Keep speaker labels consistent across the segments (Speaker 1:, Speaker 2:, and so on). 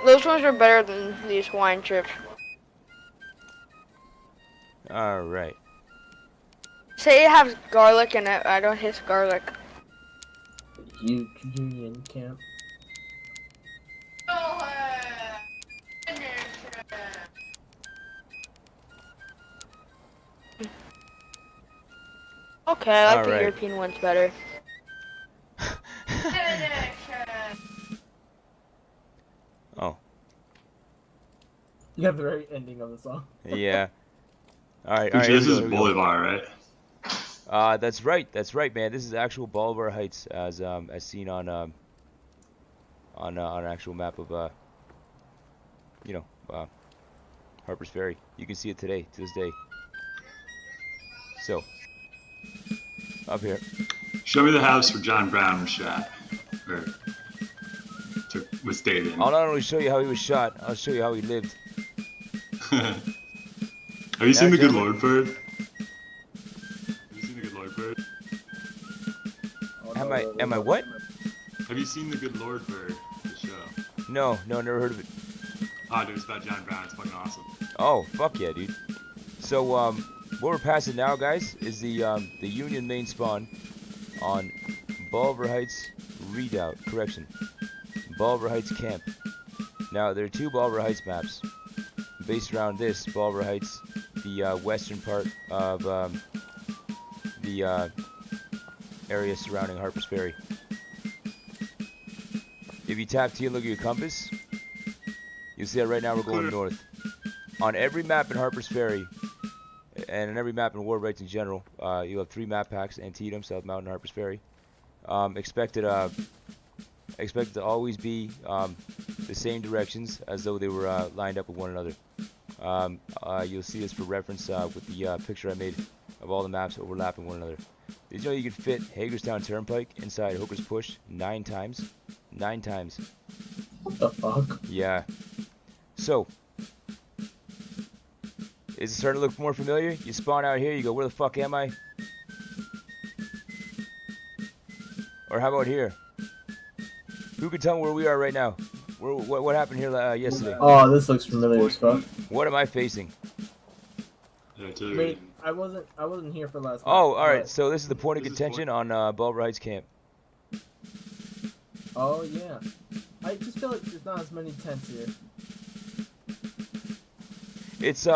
Speaker 1: Those ones are better than these Hawaiian chips.
Speaker 2: All right.
Speaker 1: Say it has garlic in it. I don't taste garlic.
Speaker 3: You Union camp.
Speaker 1: Okay, I like
Speaker 2: All
Speaker 1: the
Speaker 2: right.
Speaker 1: European ones better.
Speaker 2: Oh,
Speaker 3: You have the right ending of the song.
Speaker 2: yeah. All right.
Speaker 4: Dude,
Speaker 2: Here
Speaker 4: this
Speaker 2: we go.
Speaker 4: is
Speaker 2: Here we go.
Speaker 4: Bolivar, right?
Speaker 2: That's right. That's right, man. This is actual Bolivar Heights, as seen on an actual map of you know, Harper's Ferry. You can see it today, to this day. So, up here.
Speaker 4: Show me the house where John Brown was shot. Or was stayed in.
Speaker 2: I'll not only show you how he was shot, I'll show you how he lived.
Speaker 4: Have you seen The Good
Speaker 2: gentlemen?
Speaker 4: Lord Bird? Have you seen The Good Lord Bird?
Speaker 2: Am I what?
Speaker 4: Have you seen The Good Lord Bird, the show?
Speaker 2: No, never heard of it.
Speaker 4: Oh, dude, it's about John Brown. It's fucking awesome.
Speaker 2: Oh, fuck yeah, dude. So, what we're passing now, guys, is the Union main spawn on Bolivar Heights Redoubt. Correction. Bolivar Heights Camp. Now, there are two Bolivar Heights maps based around this Bolivar Heights, the western part of the area surrounding Harper's Ferry. If you tap T and look at your compass, you'll see that right now we're going north. On every map in Harper's Ferry, and in every map in War Rights in general, you have 3 map packs: Antietam, South Mountain, Harper's Ferry. Expected to always be the same directions as though they were lined up with one another. You'll see this for reference with the picture I made of all the maps overlapping one another. Did you know you could fit Hagerstown Turnpike inside Hooker's Push 9 times? 9 times.
Speaker 3: What the fuck?
Speaker 2: Yeah. So, is it starting to look more familiar? You spawn out here, you go, where the fuck am I? Or how about here? Who can tell me where we are right now? What happened here yesterday?
Speaker 3: Oh, this looks familiar as fuck.
Speaker 2: What am I facing?
Speaker 3: Wait, I wasn't here for last night.
Speaker 2: Oh, alright,
Speaker 3: but-
Speaker 2: so this is the point of contention on Bolivar Heights Camp.
Speaker 3: Oh yeah. I just feel like there's not as many tents here.
Speaker 2: It's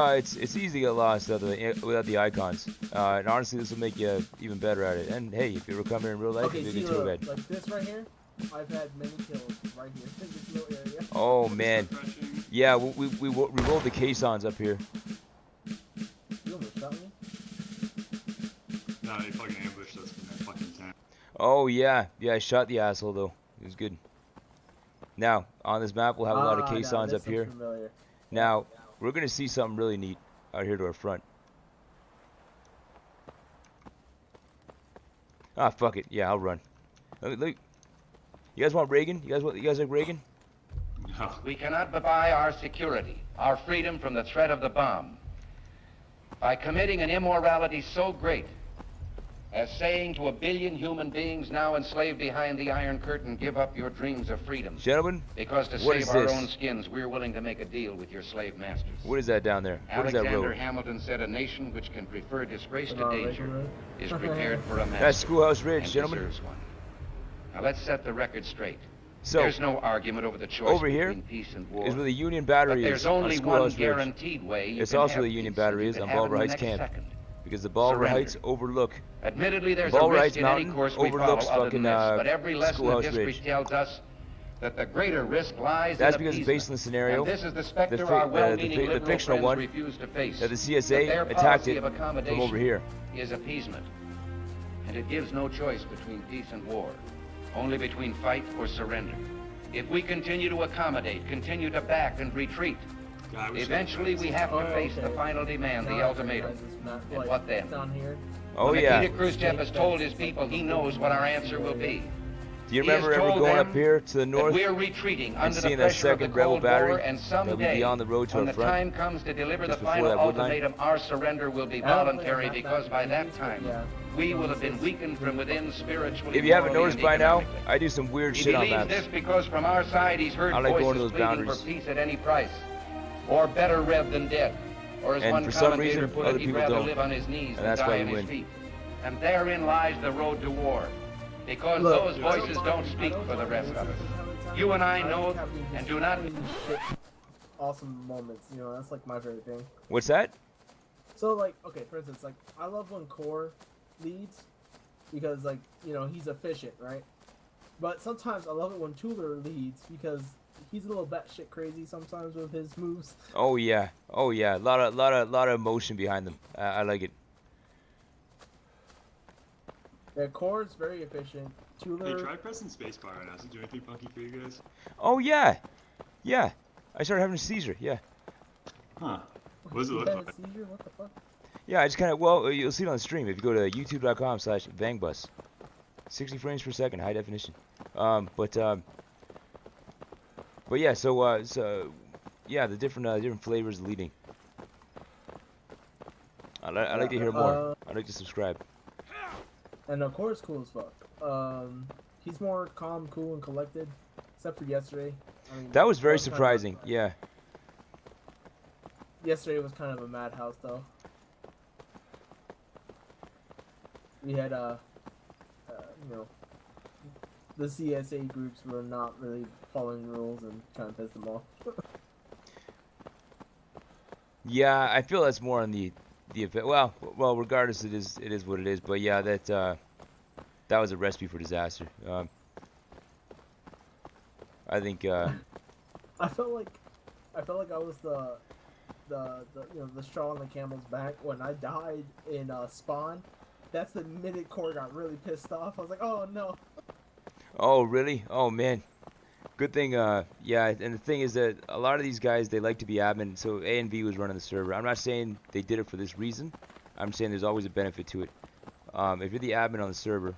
Speaker 2: easy to get lost without the icons. And honestly, this will make you even better at it. And hey, if you ever come here in real life,
Speaker 3: Okay,
Speaker 2: you'll
Speaker 3: see,
Speaker 2: get tour
Speaker 3: look,
Speaker 2: guide.
Speaker 3: like this right here, I've had many kills right here in this little area.
Speaker 2: Oh man, yeah, we rolled the caissons up here.
Speaker 3: You almost shot me?
Speaker 4: No, they fucking ambushed us from that fucking tent.
Speaker 2: Oh yeah, I shot the asshole though. It was good. Now on this map, we'll have a lot of caissons up here.
Speaker 3: Familiar.
Speaker 2: Now we're gonna see something really neat out here to our front. Ah, fuck it. Yeah, I'll run. Look. You guys want Reagan? You guys like Reagan?
Speaker 4: No.
Speaker 5: We cannot buy our security, our freedom from the threat of the bomb, by committing an immorality so great as saying to 1 billion human beings now enslaved behind the Iron Curtain, give up your dreams of freedom.
Speaker 2: Gentlemen,
Speaker 5: Because to
Speaker 2: what is
Speaker 5: save our
Speaker 2: this?
Speaker 5: own skins, we're willing to make a deal with your slave masters.
Speaker 2: What is that down there? What is that
Speaker 5: Alexander
Speaker 2: road?
Speaker 5: Hamilton said a nation which can prefer disgrace to
Speaker 3: Oh,
Speaker 5: danger
Speaker 3: Road?
Speaker 5: is prepared for a master.
Speaker 2: That's Schoolhouse Ridge,
Speaker 5: and
Speaker 2: gentlemen.
Speaker 5: deserves one. Now let's set the record straight.
Speaker 2: So
Speaker 5: There's no argument over the choice
Speaker 2: over here
Speaker 5: between peace and war.
Speaker 2: is where the Union
Speaker 5: But
Speaker 2: Battery
Speaker 5: there's
Speaker 2: is on
Speaker 5: only one
Speaker 2: Schoolhouse Ridge.
Speaker 5: guaranteed way you
Speaker 2: It's
Speaker 5: can
Speaker 2: also
Speaker 5: have
Speaker 2: the Union
Speaker 5: peace,
Speaker 2: Battery
Speaker 5: and
Speaker 2: is
Speaker 5: you
Speaker 2: on
Speaker 5: can have it
Speaker 2: Bolivar
Speaker 5: in the
Speaker 2: Heights
Speaker 5: next
Speaker 2: Camp.
Speaker 5: second.
Speaker 2: Because the Bolivar
Speaker 5: Surrender.
Speaker 2: Heights overlook.
Speaker 5: Admittedly, there's
Speaker 2: Bolivar
Speaker 5: a risk
Speaker 2: Heights
Speaker 5: in any
Speaker 2: Mountain
Speaker 5: course we
Speaker 2: overlooks
Speaker 5: follow other than
Speaker 2: fucking,
Speaker 5: this, but every lesson of
Speaker 2: Schoolhouse
Speaker 5: history
Speaker 2: Ridge.
Speaker 5: tells us that the greater risk lies
Speaker 2: That's
Speaker 5: in
Speaker 2: because it's
Speaker 5: appeasement.
Speaker 2: based on the scenario
Speaker 5: And this is the specter
Speaker 2: the
Speaker 5: our well-meaning
Speaker 2: the
Speaker 5: liberal
Speaker 2: fictional
Speaker 5: friends
Speaker 2: one
Speaker 5: refuse to face.
Speaker 2: that the
Speaker 5: That
Speaker 2: CSA
Speaker 5: their
Speaker 2: attacked
Speaker 5: policy
Speaker 2: it
Speaker 5: of
Speaker 2: from
Speaker 5: accommodation
Speaker 2: over here.
Speaker 5: is appeasement. And it gives no choice between peace and war, only between fight or surrender. If we continue to accommodate, continue to back and retreat,
Speaker 4: God, we
Speaker 5: eventually we have to
Speaker 3: Oh,
Speaker 5: face
Speaker 3: okay.
Speaker 5: the final demand,
Speaker 3: Now
Speaker 5: the
Speaker 3: I
Speaker 5: ultimatum.
Speaker 3: recognize this map,
Speaker 5: And
Speaker 3: like,
Speaker 5: what then?
Speaker 3: down here.
Speaker 2: Oh
Speaker 5: When
Speaker 2: yeah.
Speaker 5: Nikita Khrushchev has told his people he knows what our answer will be.
Speaker 2: Do you
Speaker 5: He has
Speaker 2: remember ever
Speaker 5: told
Speaker 2: going
Speaker 5: them
Speaker 2: up here to the
Speaker 5: that
Speaker 2: north
Speaker 5: we're retreating
Speaker 2: and
Speaker 5: under the
Speaker 2: seeing that
Speaker 5: pressure of the
Speaker 2: second rebel
Speaker 5: Cold
Speaker 2: battery
Speaker 5: War, and
Speaker 2: that would
Speaker 5: someday,
Speaker 2: be on the road to
Speaker 5: when
Speaker 2: our
Speaker 5: the
Speaker 2: front,
Speaker 5: time comes to deliver the
Speaker 2: just before
Speaker 5: final
Speaker 2: that wood line?
Speaker 5: ultimatum, our surrender will be
Speaker 3: I don't think
Speaker 5: voluntary
Speaker 3: I've
Speaker 5: because
Speaker 3: had
Speaker 5: by
Speaker 3: that
Speaker 5: that
Speaker 3: movies, but
Speaker 5: time,
Speaker 3: yeah.
Speaker 5: we will have been weakened from within spiritually.
Speaker 2: If you haven't
Speaker 5: morally,
Speaker 2: noticed
Speaker 5: and
Speaker 2: by now,
Speaker 5: economically.
Speaker 2: I do some weird
Speaker 5: He
Speaker 2: shit on
Speaker 5: believes
Speaker 2: maps.
Speaker 5: this because from our side he's heard
Speaker 2: I like going to
Speaker 5: voices
Speaker 2: those
Speaker 5: pleading
Speaker 2: boundaries.
Speaker 5: for peace at any price, or better rev than dead, or as
Speaker 2: And
Speaker 5: one
Speaker 2: for some
Speaker 5: commentator
Speaker 2: reason,
Speaker 5: put
Speaker 2: other
Speaker 5: it, he'd
Speaker 2: people
Speaker 5: rather
Speaker 2: don't.
Speaker 5: live on his knees
Speaker 2: And
Speaker 5: than
Speaker 2: that's
Speaker 5: die
Speaker 2: why
Speaker 5: on
Speaker 2: we
Speaker 5: his
Speaker 2: win.
Speaker 5: feet. And therein lies the road to war, because
Speaker 3: Look,
Speaker 5: those voices don't speak for the rest of us. You and I know and do not.
Speaker 3: Awesome moments, you know, that's like my favorite thing.
Speaker 2: What's that?
Speaker 3: So like, okay, for instance, like I love when Core leads because like, you know, he's efficient, right? But sometimes I love it when Tuller leads because he's a little batshit crazy sometimes with his moves.
Speaker 2: Oh yeah, oh yeah. Lot of emotion behind them. I like it.
Speaker 3: Yeah, Core's very efficient.
Speaker 4: Hey,
Speaker 3: Tuller,
Speaker 4: try pressing spacebar right now. Does it do anything funky for you guys?
Speaker 2: Oh yeah, yeah. I started having a seizure. Yeah,
Speaker 4: Huh. What does it
Speaker 3: he
Speaker 4: look
Speaker 3: had
Speaker 4: like?
Speaker 3: a seizure? What the fuck?
Speaker 2: yeah. I just kind of you'll see it on the stream if you go to youtube.com/vangbus. 60 frames per second, high definition. But yeah. So yeah, the different flavors of leading. I like to hear more. I'd like to subscribe.
Speaker 3: And Core's cool as fuck. He's more calm, cool, and collected, except for yesterday. I mean,
Speaker 2: That was very
Speaker 3: kind of-
Speaker 2: surprising. Yeah.
Speaker 3: Yesterday was kind of a madhouse, though. We had, you know, the CSA groups were not really following rules and kind of pissed them off.
Speaker 2: Yeah, I feel that's more on the event. Well, regardless, it is what it is. But yeah, that was a recipe for disaster. I think.
Speaker 3: I felt like I was the you know, the straw on the camel's back when I died in Spawn. That's the minute Core got really pissed off. I was like, oh no.
Speaker 2: Oh really? Oh man. Good thing. Yeah, and the thing is that a lot of these guys, they like to be admin. So A and V was running the server. I'm not saying they did it for this reason. I'm saying there's always a benefit to it. If you're the admin on the server,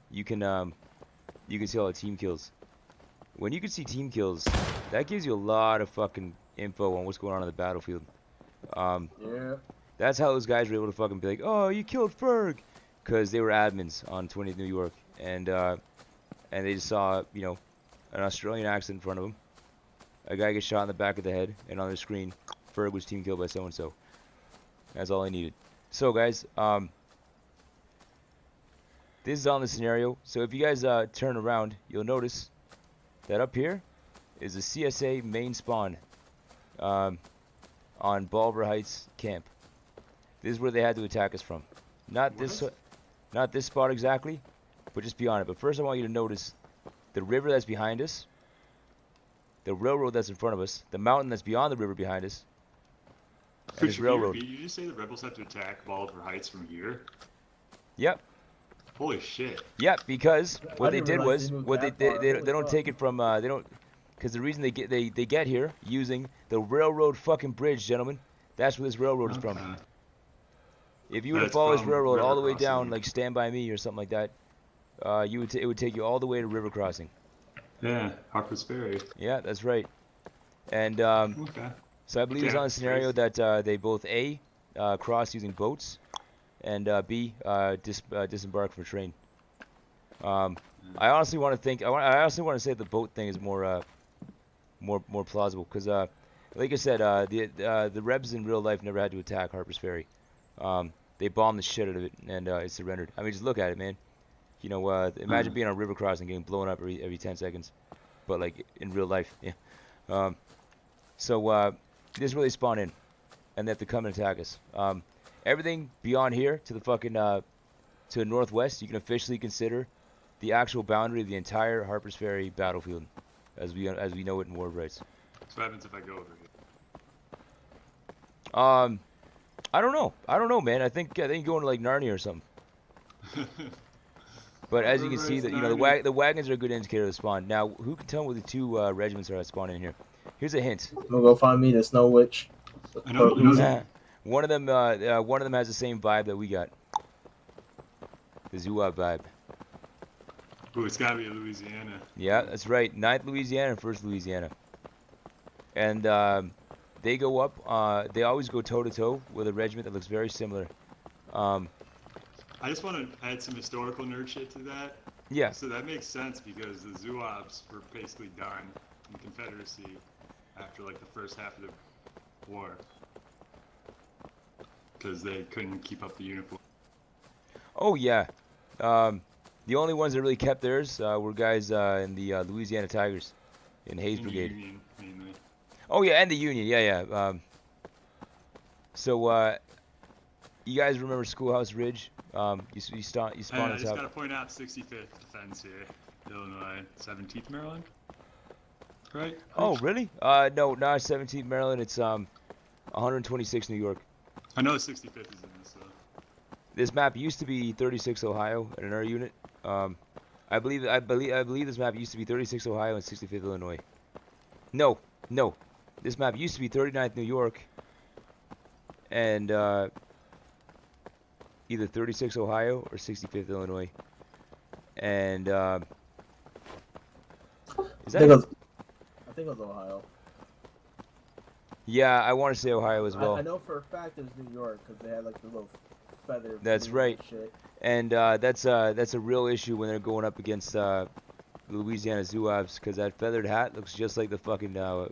Speaker 2: you can see all the team kills. When you can see team kills, that gives you a lot of fucking info on what's going on the battlefield.
Speaker 3: Yeah.
Speaker 2: That's how those guys were able to fucking be like, oh, you killed Ferg, because they were admins on 20th New York, and they just saw, you know, an Australian accent in front of them. A guy gets shot in the back of the head, and on their screen, Ferg was team killed by so and so. That's all I needed. So guys, this is on the scenario. So if you guys turn around, you'll notice that up here is the CSA main spawn on Bolivar Heights camp. This is where they had to attack us from. Not this spot exactly, but just beyond it. But first I want you to notice the river that's behind us, the railroad that's in front of us, the mountain that's beyond the river behind us, and this railroad.
Speaker 4: Did you just say the rebels have to attack Bolivar Heights from here?
Speaker 2: Yep.
Speaker 4: Holy shit.
Speaker 2: Yep, because what they
Speaker 3: didn't
Speaker 2: did
Speaker 3: realize
Speaker 2: was
Speaker 3: they moved
Speaker 2: what
Speaker 3: that
Speaker 2: they
Speaker 3: far.
Speaker 2: they
Speaker 3: Holy
Speaker 2: don't
Speaker 3: fuck.
Speaker 2: take it from they don't, because the reason they get here using the railroad fucking bridge, gentlemen. That's where this railroad is from.
Speaker 4: Okay.
Speaker 2: If you were to
Speaker 4: That's
Speaker 2: follow this
Speaker 4: from
Speaker 2: railroad all
Speaker 4: river
Speaker 2: the way
Speaker 4: crossing.
Speaker 2: down, like Stand By Me or something like that, it would take you all the way to river crossing.
Speaker 4: Yeah, Harper's Ferry.
Speaker 2: Yeah, that's right. And
Speaker 4: Okay.
Speaker 2: so I believe it's
Speaker 4: Yeah,
Speaker 2: on the scenario
Speaker 4: nice.
Speaker 2: that they both A, cross using boats, and B, disembark from a train. I honestly want to think. I honestly want to say the boat thing is more plausible because, like I said, the Rebs in real life never had to attack Harper's Ferry. They bombed the shit out of it and it surrendered. I mean, just look at it, man. You know, imagine being on a river crossing getting blown up every 10 seconds, but like in real life, yeah. So this is where they spawn in, and they have to come and attack us. Everything beyond here to the fucking to the northwest, you can officially consider the actual boundary of the entire Harper's Ferry battlefield, as we know it in War of Rights.
Speaker 4: So what happens if I go over here?
Speaker 2: I don't know, man. I think you're going to like Narnia or something. But as you can see, that the wagons are a good indicator of the spawn. Now, who can tell me what the two regiments are that spawn in here? Here's a hint.
Speaker 3: I'm gonna go find me the Snow Witch.
Speaker 4: I know.
Speaker 2: One of them has the same vibe that we got. The Zua vibe.
Speaker 4: Ooh, it's gotta be Louisiana.
Speaker 2: Yeah, that's right. 9th Louisiana and 1st Louisiana. And they go up. They always go toe to toe with a regiment that looks very similar.
Speaker 4: I just want to add some historical nerd shit to that.
Speaker 2: Yeah.
Speaker 4: So that makes sense because the Zouaves were basically done in the Confederacy after like the first half of the war because they couldn't keep up the uniform.
Speaker 2: Oh yeah. The only ones that really kept theirs were guys in the Louisiana Tigers in Hayes
Speaker 4: In the
Speaker 2: Brigade.
Speaker 4: Union, mainly.
Speaker 2: Oh yeah, and the Union. Yeah, yeah. So you guys remember Schoolhouse Ridge? You spawned
Speaker 4: And
Speaker 2: on
Speaker 4: I just
Speaker 2: top.
Speaker 4: gotta point out 65th Defense here, Illinois, 17th Maryland. Right?
Speaker 2: Oh really? No, not 17th Maryland. It's 126 New York.
Speaker 4: I know 65th is in this though.
Speaker 2: This map used to be 36 Ohio in another unit. I believe this map used to be 36 Ohio and 65th Illinois. No. This map used to be 39th New York and either 36 Ohio or 65th Illinois. And is
Speaker 3: I
Speaker 2: that?
Speaker 3: think it was Ohio.
Speaker 2: Yeah, I want to say Ohio as well.
Speaker 3: I know for a fact it was New York because they had like the little feather.
Speaker 2: That's
Speaker 3: blue
Speaker 2: right.
Speaker 3: Shit.
Speaker 2: And that's a real issue when they're going up against the Louisiana Zouaves because that feathered hat looks just like the fucking the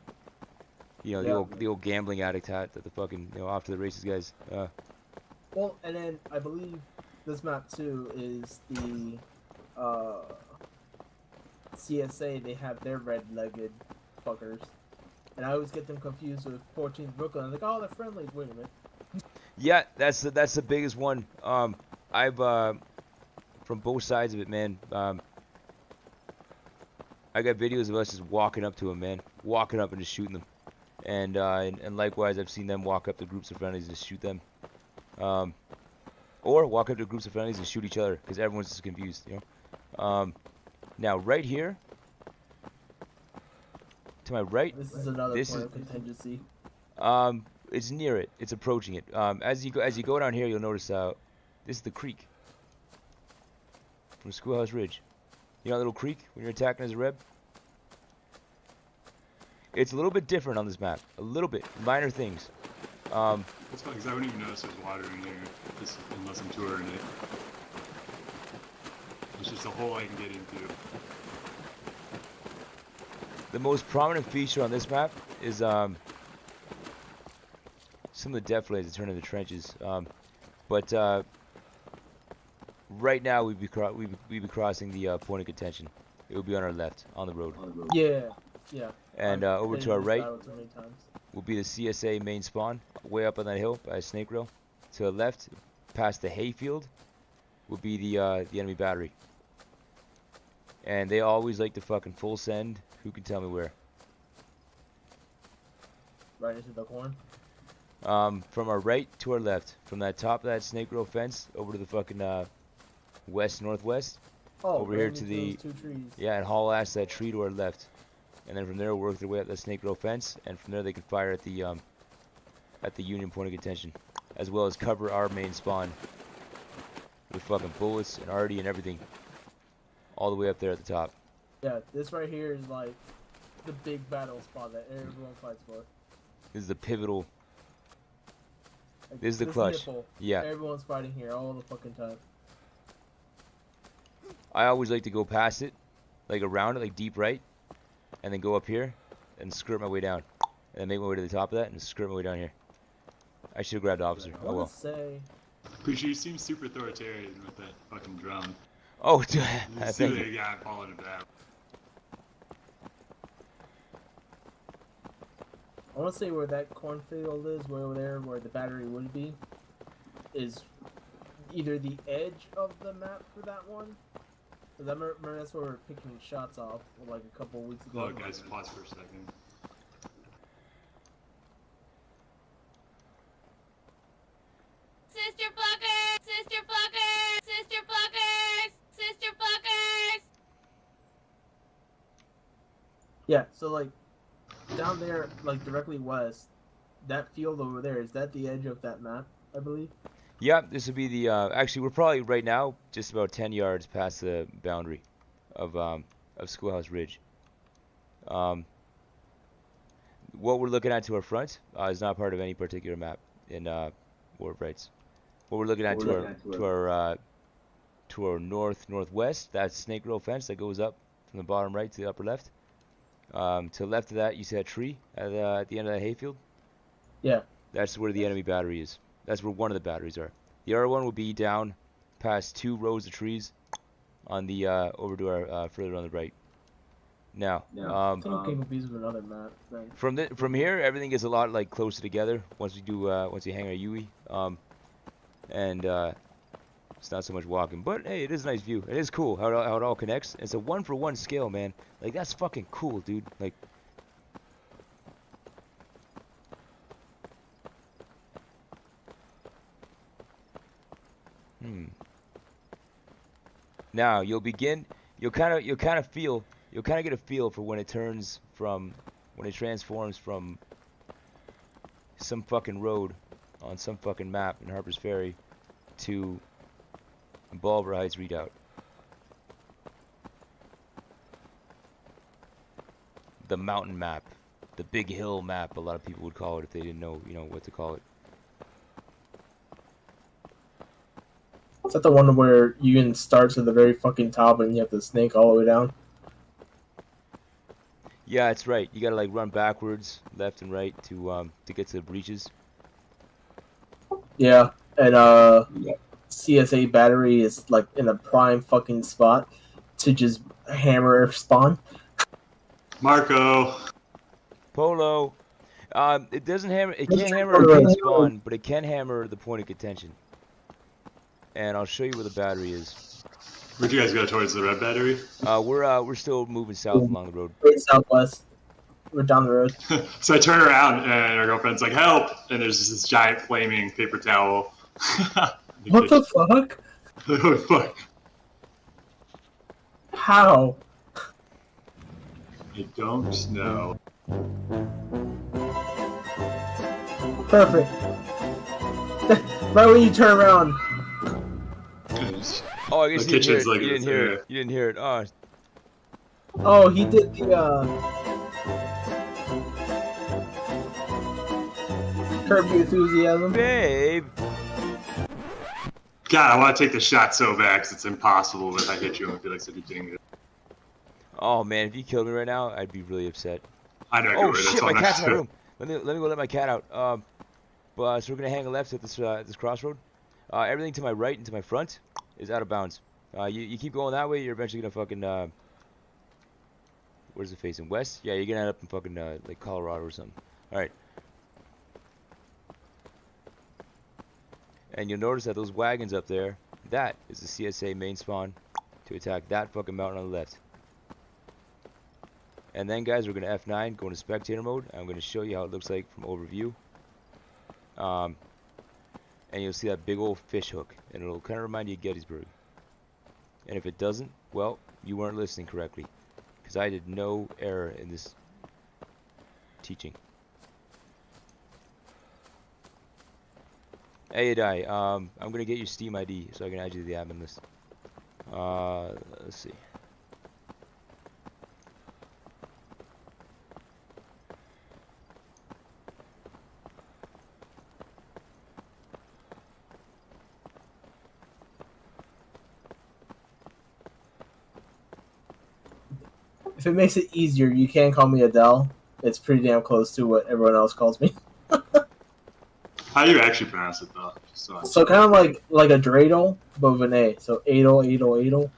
Speaker 2: old gambling addict hat that the fucking off to the races guys.
Speaker 3: Well, and then I believe this map too is the CSA. They have their red-legged fuckers, and I always get them confused with 14th Brooklyn. I'm like, oh, they're friendlies. Wait a minute.
Speaker 2: Yeah, that's the biggest one. I've from both sides of it, man. I got videos of us just walking up to them, man, walking up and just shooting them, and likewise, I've seen them walk up to groups of friendlies and just shoot them, or walk up to groups of friendlies and shoot each other because everyone's just confused, Now right here, to my right,
Speaker 3: This is another point of contingency.
Speaker 2: it's near it. It's approaching it. As you go down here, you'll notice this is the creek from Schoolhouse Ridge. You know that little creek when you're attacking as a reb? It's a little bit different on this map. A little bit. Minor things.
Speaker 4: That's fine because I wouldn't even notice there's water in here unless I'm touring it. It's just a hole I can get into.
Speaker 2: The most prominent feature on this map is some of the depth lanes that turn into trenches. But right now we'd be crossing the point of contention. It would be on our left, on the road.
Speaker 3: Yeah.
Speaker 2: And
Speaker 3: I've
Speaker 2: over
Speaker 3: been
Speaker 2: to
Speaker 3: in
Speaker 2: our
Speaker 3: this
Speaker 2: right
Speaker 3: battle too many times.
Speaker 2: will be the CSA main spawn, way up on that hill by Snake Rail. To the left, past the hayfield, will be the enemy battery. And they always like to fucking full send. Who can tell me where?
Speaker 3: Right into the corn.
Speaker 2: From our right to our left, from that top of that Snake Rail fence over to the fucking west northwest.
Speaker 3: Oh,
Speaker 2: over here
Speaker 3: right
Speaker 2: to
Speaker 3: into
Speaker 2: the
Speaker 3: those 2 trees.
Speaker 2: Yeah, and haul ass that tree to our left, and then from there work their way up that Snake Rail fence, and from there they can fire at the Union point of contention, as well as cover our main spawn with fucking bullets and arty and everything, all the way up there at the top.
Speaker 3: Yeah, this right here is like the big battle spot that everyone fights for.
Speaker 2: This is the pivotal.
Speaker 3: Like,
Speaker 2: This is the clutch.
Speaker 3: nipple,
Speaker 2: Yeah.
Speaker 3: Everyone's fighting here all the fucking time.
Speaker 2: I always like to go past it, like around it, like deep right, and then go up here and skirt my way down, and then make my way to the top of that and skirt my way down here. I should have grabbed officer.
Speaker 3: I
Speaker 2: Oh
Speaker 3: wanna
Speaker 2: well.
Speaker 3: say
Speaker 4: Pretty sure you seem super authoritarian with that fucking drum.
Speaker 2: Oh, dude,
Speaker 4: You see
Speaker 2: thank
Speaker 4: the
Speaker 2: you.
Speaker 4: guy falling down.
Speaker 3: I want to say where that cornfield is, where over there, where the battery would be, is either the edge of the map for that one. Because I remember that's where we were picking shots off like a couple weeks ago.
Speaker 4: Oh, guys, pause for a second.
Speaker 6: Sister fuckers! Sister fuckers! Sister fuckers! Sister fuckers!
Speaker 3: Yeah, so like down there, like directly west, that field over there, is that the edge of that map, I believe?
Speaker 2: Yeah, this would be the. Actually, we're probably right now just about 10 yards past the boundary of Schoolhouse Ridge. What we're looking at to our front is not part of any particular map in War of Rights. What we're looking at to our to our northwest, that's Snake Row fence that goes up from the bottom right to the upper left. To the left of that, you see that tree at the end of that hayfield?
Speaker 3: Yeah.
Speaker 2: That's where the enemy battery is. That's where one of the batteries are. The other one will be down past 2 rows of trees on the over to our further on the right. Now,
Speaker 3: I think I'm confused with another map. Right?
Speaker 2: from here, everything is a lot like closer together once we hang our Yui. And it's not so much walking, but hey, it is a nice view. It is cool how it all connects. It's a 1-for-1 scale, man. Like, that's fucking cool, dude. Like, now you'll kind of get a feel for when it transforms from some fucking road on some fucking map in Harper's Ferry to Bolivar Heights Redoubt. The mountain map, the big hill map, a lot of people would call it if they didn't know, what to call it.
Speaker 3: Is that the one where you can start to the very fucking top and you have to snake all the way down?
Speaker 2: Yeah, that's right. You gotta like run backwards, left and right to get to the breaches.
Speaker 3: Yeah, and CSA battery is like in a prime fucking spot to just hammer spawn.
Speaker 4: Marco.
Speaker 2: Polo. It doesn't hammer. It can't hammer a main spawn, but it can hammer the point of contention. And I'll show you where the battery is.
Speaker 4: Where'd you guys go, towards the red battery?
Speaker 2: We're still moving south along the road.
Speaker 3: We're southwest. We're down the road.
Speaker 4: So I turn around and our girlfriend's like, "Help!" And there's just this giant flaming paper towel.
Speaker 3: What the fuck?
Speaker 4: What the fuck?
Speaker 3: How?
Speaker 4: I don't know.
Speaker 3: Perfect. Right when you turn around.
Speaker 2: Oh, I guess
Speaker 4: The
Speaker 2: you
Speaker 4: kitchen's like
Speaker 2: didn't
Speaker 4: this
Speaker 2: hear
Speaker 4: area.
Speaker 2: it. You didn't hear it. Oh,
Speaker 3: Oh, he did the Curb Your Enthusiasm.
Speaker 2: babe.
Speaker 4: God, I want to take the shot so bad because it's impossible if I hit you and feel like such a dingus.
Speaker 2: Oh man, if you killed me right now, I'd be really upset.
Speaker 4: I know.
Speaker 2: Oh shit, my cat's in my room. Let me go let my cat out. So we're gonna hang a left at this crossroad. Everything to my right and to my front is out of bounds. You keep going that way, you're eventually gonna fucking where's it facing? West? Yeah, you're gonna end up in fucking like Colorado or something. All right. And you'll notice that those wagons up there, that is the CSA main spawn to attack that fucking mountain on the left. And then guys, we're going to F9, go into spectator mode. I'm going to show you how it looks like from overview. And you'll see that big old fish hook. And it'll kind of remind you of Gettysburg. And if it doesn't, well, you weren't listening correctly. Because I did no error in this teaching. Hey, Adai, I'm going to get your Steam ID so I can add you to the admin list. Let's see.
Speaker 3: If it makes it easier, you can call me Adele. It's pretty damn close to what everyone else calls me.
Speaker 4: How do you actually pronounce it though?
Speaker 3: So kind of like a dreidel, but with an A. So Adel.
Speaker 4: Adel?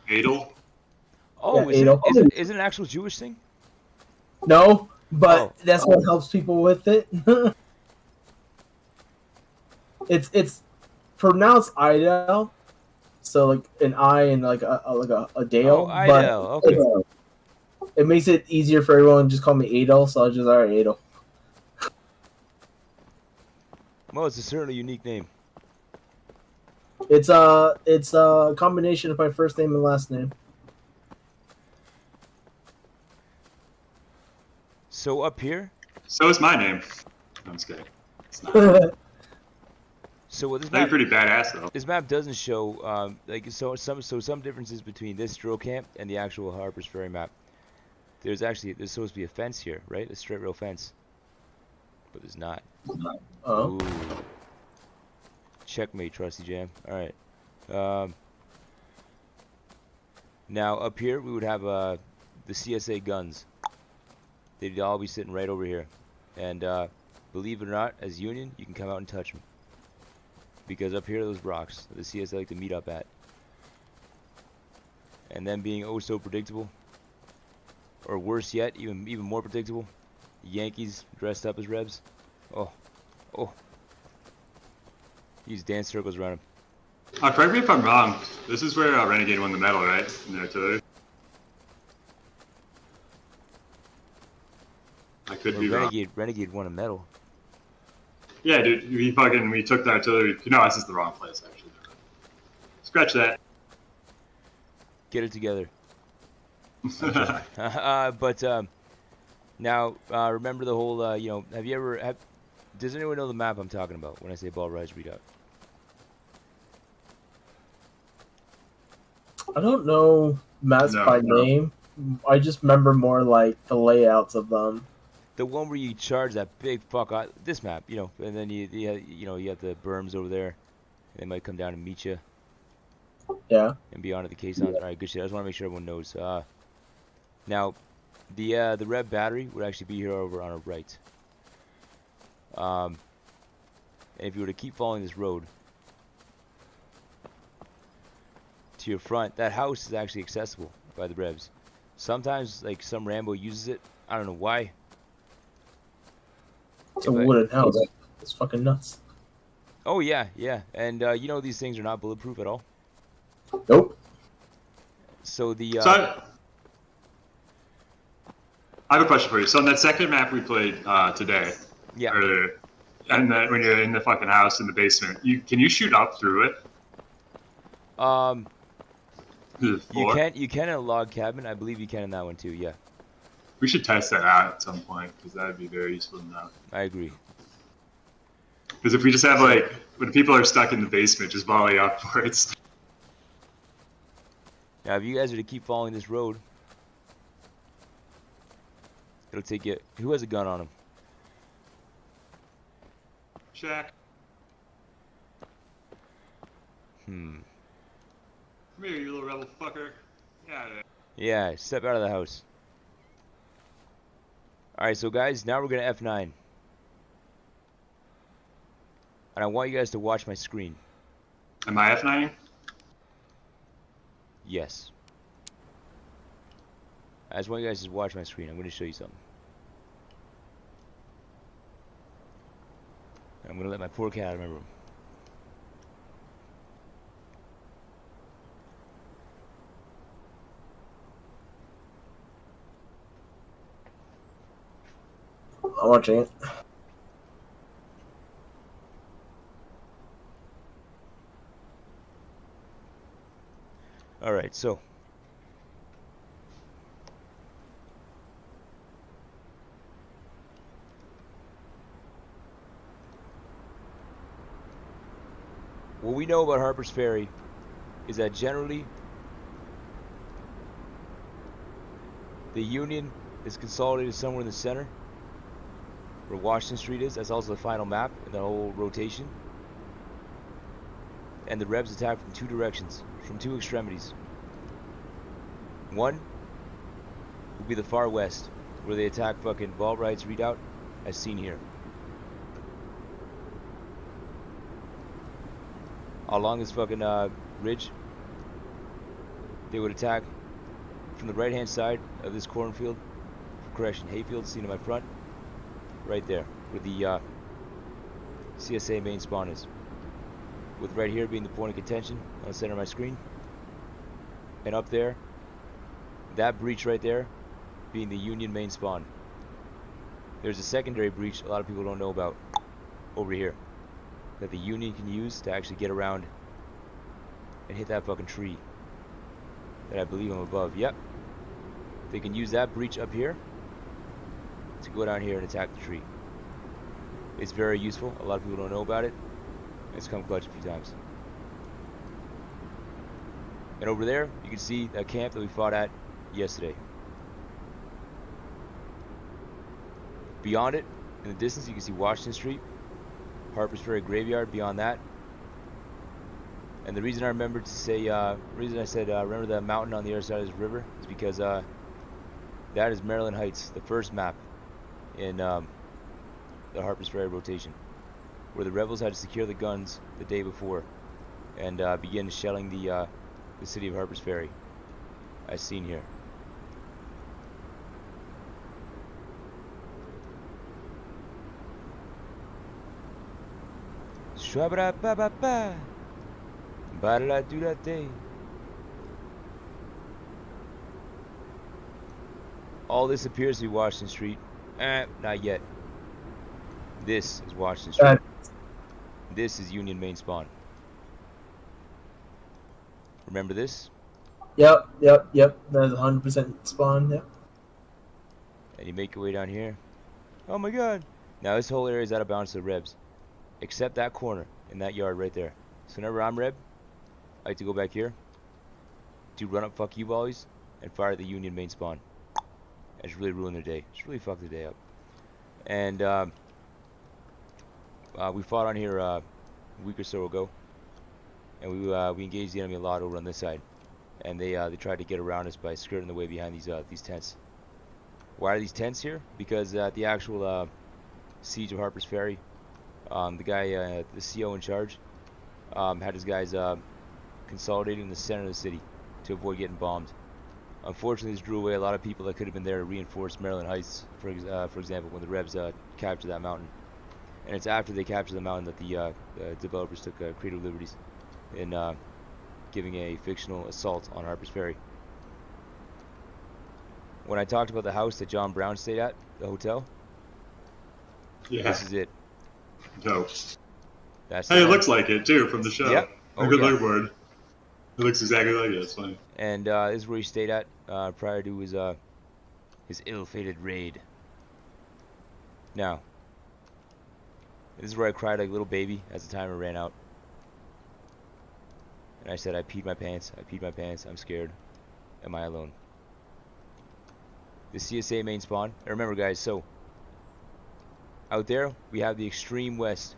Speaker 2: Oh,
Speaker 3: Yeah,
Speaker 2: is it an actual Jewish thing?
Speaker 3: No, but
Speaker 2: Oh.
Speaker 3: that's what helps people with it. It's pronounced Idel, so like an I and like a Dale.
Speaker 2: Oh, Idel, okay.
Speaker 3: It makes it easier for everyone to just call me Adel, so I'll just alright Adel.
Speaker 2: Well, it's a certainly unique name.
Speaker 3: It's a combination of my first name and last name.
Speaker 2: So up here,
Speaker 4: So is my name. I'm just kidding. It's not.
Speaker 2: so what this
Speaker 4: That'd
Speaker 2: map,
Speaker 4: be pretty badass though.
Speaker 2: this map doesn't show some differences between this drill camp and the actual Harper's Ferry map. There's supposed to be a fence here, right? A straight rail fence, but there's not.
Speaker 3: Oh.
Speaker 2: Ooh. Checkmate, Trusty Jam. All right. Now up here we would have the CSA guns. They'd all be sitting right over here. And believe it or not, as Union, you can come out and touch them. Because up here are those rocks that the CSA like to meet up at. And then being oh so predictable, or worse yet, even more predictable, Yankees dressed up as Rebs. Oh. Use dance circles around him.
Speaker 4: Correct me if I'm wrong. This is where Renegade won the medal, right? In the artillery. I could be wrong.
Speaker 2: Renegade won a medal.
Speaker 4: Yeah, dude. We took the artillery. No, this is the wrong place, actually. Scratch that.
Speaker 2: Get it together. But now remember the whole have you ever does anyone know the map I'm talking about when I say ball rise redoubt?
Speaker 3: I don't know maps by name. I just remember more like the layouts of them.
Speaker 2: The one where you charge that big fuck out this map, and then you have the berms over there. They might come down and meet you.
Speaker 3: Yeah.
Speaker 2: And be on at the caissons. All right, good shit. I just want to make sure everyone knows. Now, the Reb battery would actually be here over on our right. And if you were to keep following this road to your front, that house is actually accessible by the Rebs. Sometimes, like some Rambo uses it. I don't know why.
Speaker 3: It's a wooden house. It's fucking nuts.
Speaker 2: Oh yeah. And these things are not bulletproof at all.
Speaker 3: Nope.
Speaker 2: So
Speaker 4: I have a question for you. So on that second map we played today, earlier, and then when you're in the fucking house in the basement, can you shoot up through it?
Speaker 2: You can in a log cabin. I believe you can in that one too. Yeah.
Speaker 4: We should test that out at some point because that would be very useful to know.
Speaker 2: I agree.
Speaker 4: Because if we just have when people are stuck in the basement, just volley upwards.
Speaker 2: Now, if you guys are to keep following this road, it'll take you. Who has a gun on him?
Speaker 4: Check. Come here, you little rebel fucker.
Speaker 2: Yeah, step out of the house. Alright, so guys, now we're going to F9. And I want you guys to watch my screen.
Speaker 4: Am I F9?
Speaker 2: Yes. I just want you guys to watch my screen. I'm going to show you something. I'm going to let my poor cat out of my room.
Speaker 3: I'm watching it.
Speaker 2: Alright, so. What we know about Harper's Ferry is that generally the Union is consolidated somewhere in the center where Washington Street is. That's also the final map in the whole rotation. And the Rebs attack from two directions, from two extremities. One would be the far west, where they attack fucking Vault Rights Redoubt, as seen here. Along this fucking ridge, they would attack from the right hand side of this cornfield, correction, hayfield seen in my front, right there, where the CSA main spawn is. With right here being the point of contention on the center of my screen. And up there, that breach right there being the Union main spawn. There's a secondary breach a lot of people don't know about over here that the Union can use to actually get around and hit that fucking tree that I believe I'm above. Yep. They can use that breach up here to go down here and attack the tree. It's very useful. A lot of people don't know about it. It's come clutch a few times. And over there, you can see that camp that we fought at yesterday. Beyond it, in the distance, you can see Washington Street, Harper's Ferry Graveyard. Beyond that, And the reason I remembered to say, reason I said remember the mountain on the other side of this river is because that is Maryland Heights, the first map in the Harper's Ferry rotation, where the rebels had to secure the guns the day before and begin shelling the city of Harper's Ferry, as seen here. Shwabra-ba-ba-ba. Ba-da-da-do-da-day. All this appears to be Washington Street. Not yet. This is Washington Street. This is Union Main Spawn. Remember this?
Speaker 3: Yep. That's 100% spawn. Yep.
Speaker 2: And you make your way down here. Oh my god. Now this whole area is out of bounds to the Rebs. Except that corner in that yard right there. So whenever I'm Reb, I like to go back here, do run up fuck you volleys, and fire at the Union Main Spawn. And it's really ruined their day. It's really fucked their day up. And we fought on here a week or so ago, and we engaged the enemy a lot over on this side, and they tried to get around us by skirting the way behind these tents. Why are these tents here? Because at the actual siege of Harper's Ferry, the guy, the CO in charge, had his guys consolidated in the center of the city to avoid getting bombed. Unfortunately, this drew away a lot of people that could have been there to reinforce Maryland Heights, for example, when the Rebs captured that mountain. And it's after they captured the mountain that the developers took creative liberties in giving a fictional assault on Harper's Ferry. When I talked about the house that John Brown stayed at, the hotel, this is it.
Speaker 4: Dope.
Speaker 2: That's
Speaker 4: hey, it looks like it too from the show.
Speaker 2: Yep.
Speaker 4: A good look board. It looks exactly like it. It's funny.
Speaker 2: And this is where he stayed at prior to his ill-fated raid. Now, this is where I cried like a little baby as the timer ran out. And I said, I peed my pants. I peed my pants. I'm scared. Am I alone? The CSA main spawn. And remember, guys, so out there we have the extreme west.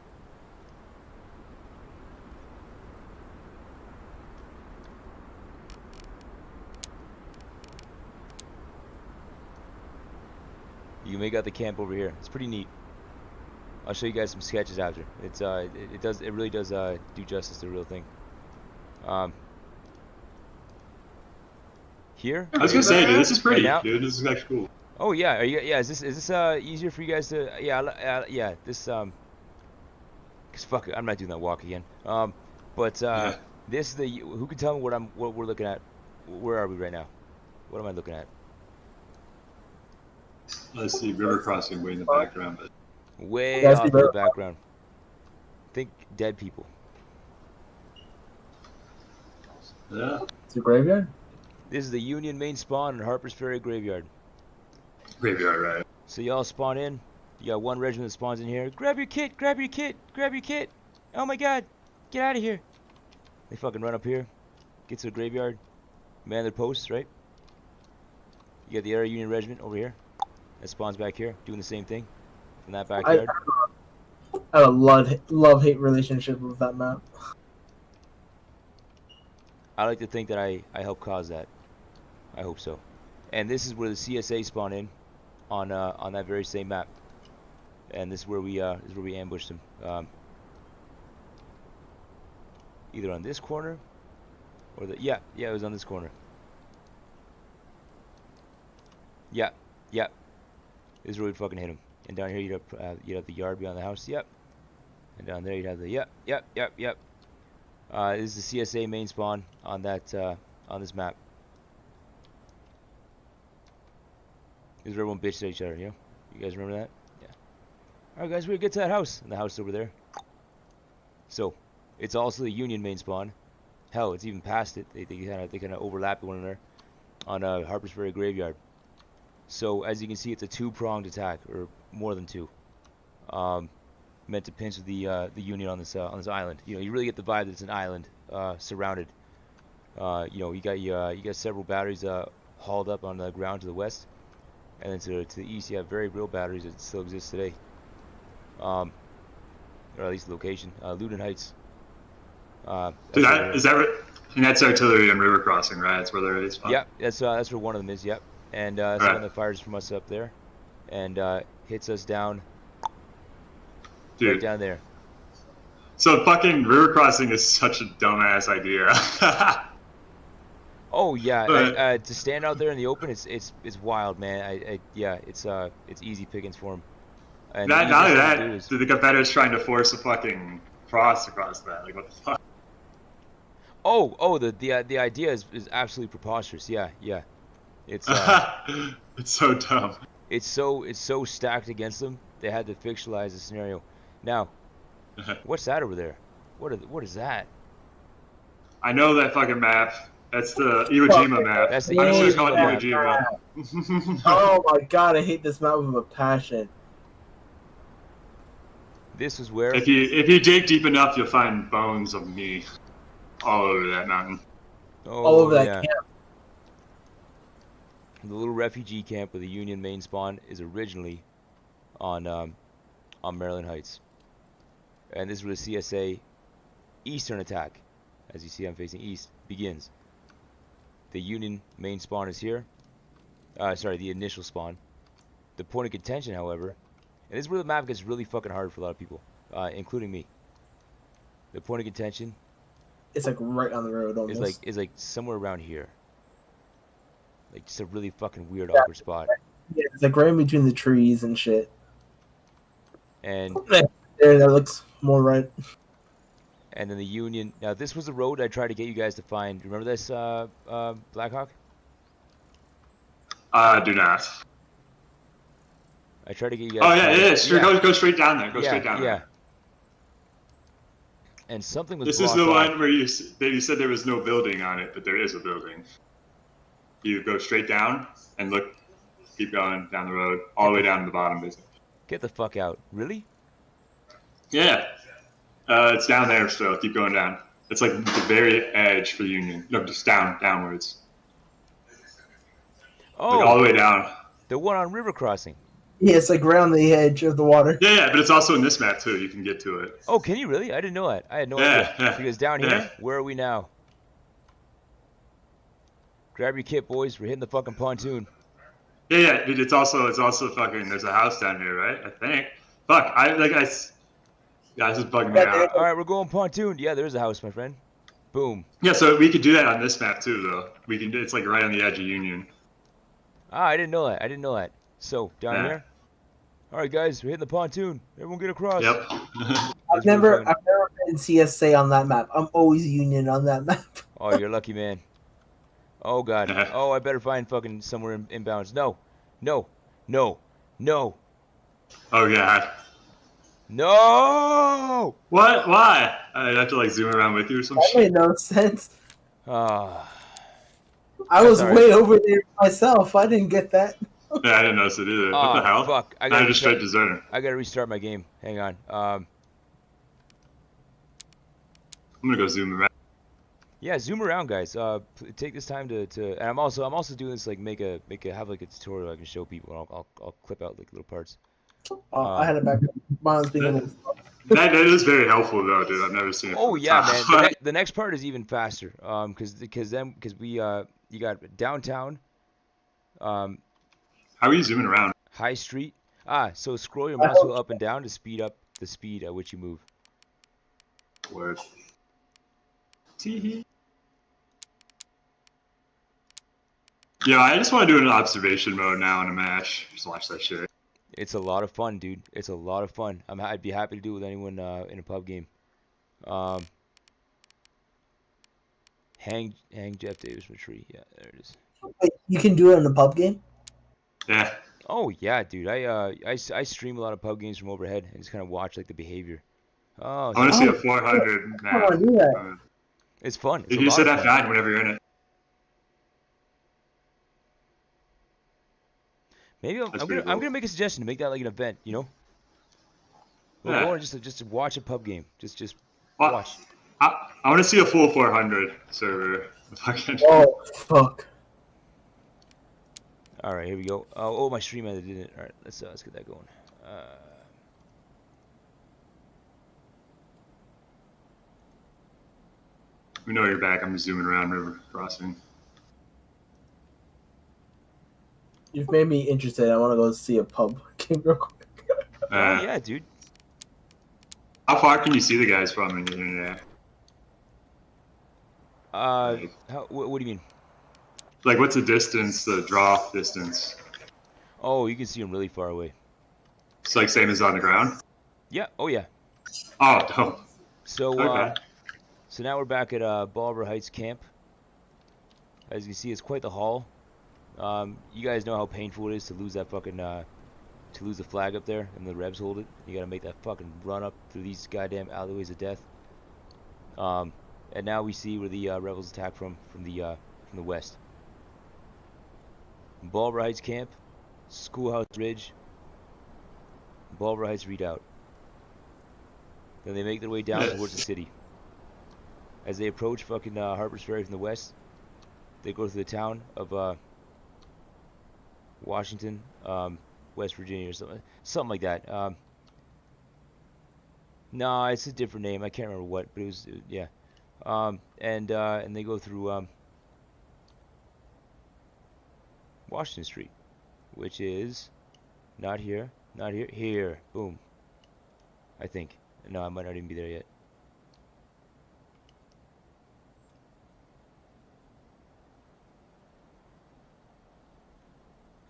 Speaker 2: You can make out the camp over here. It's pretty neat. I'll show you guys some sketches after. It's it really does do justice to the real thing. Here.
Speaker 4: I was gonna say, dude, this is pretty.
Speaker 2: Now,
Speaker 4: dude, this is actually cool.
Speaker 2: Oh yeah, is this easier for you guys to? Yeah, this cause fuck it, I'm not doing that walk again. But this is the. Who can tell me what we're looking at? Where are we right now? What am I looking at?
Speaker 4: Let's see, river crossing way in the background, but
Speaker 2: way off in the background. Think dead people.
Speaker 4: Yeah.
Speaker 3: It's a graveyard.
Speaker 2: This is the Union main spawn in Harper's Ferry graveyard.
Speaker 4: Graveyard, right?
Speaker 2: So y'all spawn in. You got one regiment that spawns in here. Grab your kit, grab your kit, grab your kit. Oh my god, get out of here. They fucking run up here, get to the graveyard, man their posts, right? You got the Air Union regiment over here that spawns back here, doing the same thing in that backyard.
Speaker 3: I have a love-hate relationship with that map.
Speaker 2: I like to think that I helped cause that. I hope so. And this is where the CSA spawn in on that very same map. And this is where we ambushed them. Either on this corner or the yeah, it was on this corner. Yeah. This is where we fucking hit him. And down here you'd have the yard beyond the house. Yep. And down there you'd have the yep. This is the CSA main spawn on that on this map. This is where everyone bitched at each other, you know? You guys remember that? Yeah. Alright guys, we're gonna get to that house. And the house over there. So, it's also the Union main spawn. Hell, it's even past it. They kind of overlap one another on Harper's Ferry graveyard. So as you can see, it's a two-pronged attack, or more than two. Meant to pinch the Union on this island. You know, you really get the vibe that it's an island surrounded. You know, you got several batteries hauled up on the ground to the west, and then to the east you have very real batteries that still exist today. Or at least the location, Loudon Heights.
Speaker 4: Dude, is that right? And that's artillery and river crossing, right? That's where they're really spawned.
Speaker 2: Yep, that's where one of them is. Yep, and someone that fires from us up there, and hits us down.
Speaker 4: Dude.
Speaker 2: Right down there.
Speaker 4: So fucking river crossing is such a dumbass idea.
Speaker 2: Oh yeah, to stand out there in the open, it's wild, man. Yeah, it's easy pickings for him. And
Speaker 4: not only that, the Confederates trying to force a fucking cross across that. Like what the fuck?
Speaker 2: The idea is absolutely preposterous. Yeah. It's
Speaker 4: it's so dumb.
Speaker 2: It's so stacked against them. They had to fictionalize the scenario. Now, what's that over there? What is that?
Speaker 4: I know that fucking map. That's the Iwo Jima map.
Speaker 2: That's the
Speaker 4: I just
Speaker 2: Iwo
Speaker 4: call it
Speaker 2: Jima
Speaker 4: Iwo Jima.
Speaker 3: Oh my god, I hate this map with a passion.
Speaker 2: This is where.
Speaker 4: If you dig deep enough, you'll find bones of me all over that mountain.
Speaker 3: All over that camp.
Speaker 2: The little refugee camp with the Union main spawn is originally on Maryland Heights, and this is where the CSA Eastern attack, as you see I'm facing east, begins. The Union main spawn is here. Sorry, the initial spawn. The point of contention, however, and this is where the map gets really fucking hard for a lot of people, including me. The point of contention.
Speaker 3: It's like right on the road almost.
Speaker 2: Is like somewhere around here. Like just a really fucking weird, awkward spot.
Speaker 3: Yeah, it's like right in between the trees and shit.
Speaker 2: And
Speaker 3: there, that looks more right.
Speaker 2: And then the Union. Now this was the road I tried to get you guys to find. Remember this, Blackhawk?
Speaker 4: Do not.
Speaker 2: I tried to get you guys.
Speaker 4: Oh yeah. Go straight down there. Go straight down there.
Speaker 2: Yeah. And something was.
Speaker 4: This is the one where you said there was no building on it, but there is a building. You go straight down and look, keep going down the road, all the way down to the bottom, basically.
Speaker 2: Get the fuck out! Really?
Speaker 4: Yeah. It's down there still. Keep going down. It's like the very edge for the Union. No, just downwards.
Speaker 2: Oh.
Speaker 4: Like all the way down.
Speaker 2: The one on river crossing.
Speaker 3: Yeah, it's like right on the edge of the water.
Speaker 4: Yeah, but it's also in this map too. You can get to it.
Speaker 2: Oh, can you really? I didn't know that. I had no idea.
Speaker 4: Yeah.
Speaker 2: Because down here, where are we now? Grab your kit, boys. We're hitting the fucking pontoon.
Speaker 4: Yeah, dude. It's also fucking. There's a house down here, right? I think. Fuck. Yeah, this is bugging me out.
Speaker 2: All right, we're going pontoon. Yeah, there's a house, my friend. Boom.
Speaker 4: Yeah, so we could do that on this map too, though. We can. It's like right on the edge of Union.
Speaker 2: Ah, I didn't know that. So down here. All right, guys, we're hitting the pontoon. Everyone get across.
Speaker 4: Yep.
Speaker 3: I've never been CSA on that map. I'm always Union on that map.
Speaker 2: Oh, you're a lucky man. Oh god. Oh, I better find fucking somewhere inbounds. No.
Speaker 4: Oh god.
Speaker 2: No.
Speaker 4: What? Why? I'd have to like zoom around with you or some
Speaker 3: That
Speaker 4: shit.
Speaker 3: made no sense.
Speaker 2: Ah.
Speaker 3: I was way over there myself. I didn't get that.
Speaker 4: Yeah, I didn't notice it either. What the hell?
Speaker 2: Fuck. I
Speaker 4: just straight deserter.
Speaker 2: I gotta restart my game. Hang on.
Speaker 4: I'm gonna go zoom around.
Speaker 2: Yeah, zoom around, guys. Take this time to and I'm also doing this like have like a tutorial I can show people. And I'll clip out like little parts.
Speaker 3: I had a backup. Mine's being
Speaker 4: that is very helpful though, dude. I've never seen it.
Speaker 2: Oh yeah, man. The next part is even faster. Because we you got downtown.
Speaker 4: How are you zooming around?
Speaker 2: High Street. So scroll your mouse wheel up and down to speed up the speed at which you move.
Speaker 4: Word. Tee-hee. Yeah, I just want to do it in observation mode now in a MASH. Just watch that shit.
Speaker 2: It's a lot of fun, dude. It's a lot of fun. I'd be happy to do it with anyone in a pub game. Hang Jeff Davis from a tree. Yeah, there it is.
Speaker 3: Wait, you can do it in a pub game?
Speaker 4: Yeah.
Speaker 2: Oh yeah, dude. I stream a lot of pub games from overhead and just kind of watch like the behavior. Oh.
Speaker 4: I want to see a 400
Speaker 3: I want to do that.
Speaker 2: It's fun. It's
Speaker 4: You said F9 whenever you're in it.
Speaker 2: Maybe I'm gonna make a suggestion to make that like an event, you know?
Speaker 4: Yeah.
Speaker 2: Or just to watch a pub game. Just
Speaker 4: Well,
Speaker 2: watch.
Speaker 4: I want to see a full 400 server.
Speaker 3: Oh fuck.
Speaker 2: All right, here we go. Oh, my stream ended, didn't it? All right, let's get that going.
Speaker 4: We know you're back. I'm just zooming around River Crossing.
Speaker 3: You've made me interested. I want to go see a pub game real quick.
Speaker 2: Oh yeah, dude.
Speaker 4: How far can you see the guys from in the internet?
Speaker 2: What do you mean?
Speaker 4: Like, what's the distance, the draw distance?
Speaker 2: Oh, you can see them really far away.
Speaker 4: It's like same as on the ground?
Speaker 2: Yeah. Oh yeah.
Speaker 4: Oh, dope.
Speaker 2: So
Speaker 4: Okay.
Speaker 2: so now we're back at Bolivar Heights Camp. As you can see, it's quite the haul. You guys know how painful it is to lose that fucking to lose the flag up there and the Rebs hold it. You gotta make that fucking run up through these goddamn alleyways of death. And now we see where the rebels attack from the west. Bolivar Heights Camp, Schoolhouse Ridge, Bolivar Heights Redoubt. Then they make their way down towards the city. As they approach fucking Harper's Ferry from the west, they go through the town of Washington, West Virginia, or something like that. No, it's a different name. I can't remember what, but it was yeah. And they go through Washington Street, which is not here, not here, here. Boom. I think. No, I might not even be there yet.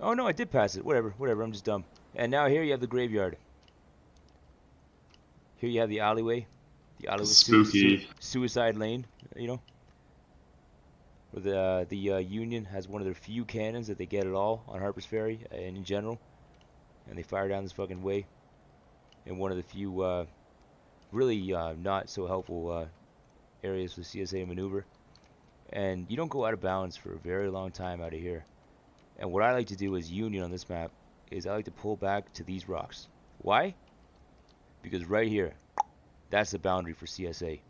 Speaker 2: Oh no, I did pass it. Whatever, whatever. I'm just dumb. And now here you have the graveyard. Here you have the alleyway. The alleyway.
Speaker 4: Spooky.
Speaker 2: Suicide lane. You know. Where the Union has one of their few cannons that they get at all on Harper's Ferry and in general, and they fire down this fucking way. In one of the few really not so helpful areas for CSA to maneuver. And you don't go out of bounds for a very long time out of here. And what I like to do as Union on this map is I like to pull back to these rocks. Why? Because right here, that's the boundary for CSA.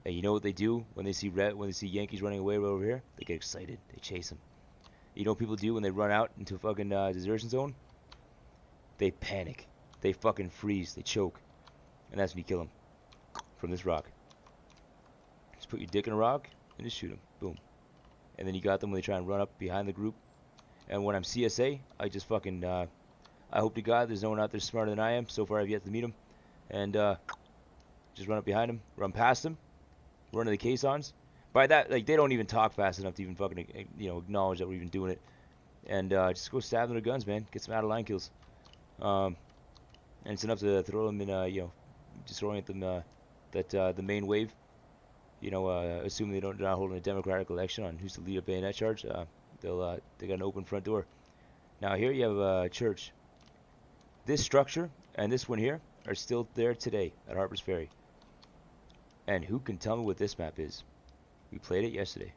Speaker 2: And you know what they do when they see Yankees running away right over here? They get excited. They chase them. You know what people do when they run out into a fucking desertion zone? They panic. They fucking freeze. They choke. And that's when you kill them. From this rock. Just put your dick in a rock and just shoot them. Boom. And then you got them when they try and run up behind the group. And when I'm CSA, I just fucking, I hope to God there's no one out there smarter than I am. So far I've yet to meet him. And just run up behind him, run past him, run to the caissons. By that, like, they don't even talk fast enough to even fucking, acknowledge that we're even doing it. And just go stab them with guns, man. Get some out-of-line kills. And it's enough to throw them in, just throwing at them the main wave. Assuming they're not holding a democratic election on who's to lead a bayonet charge. They got an open front door. Now here you have a church. This structure and this one here are still there today at Harper's Ferry. And who can tell me what this map is? We played it yesterday.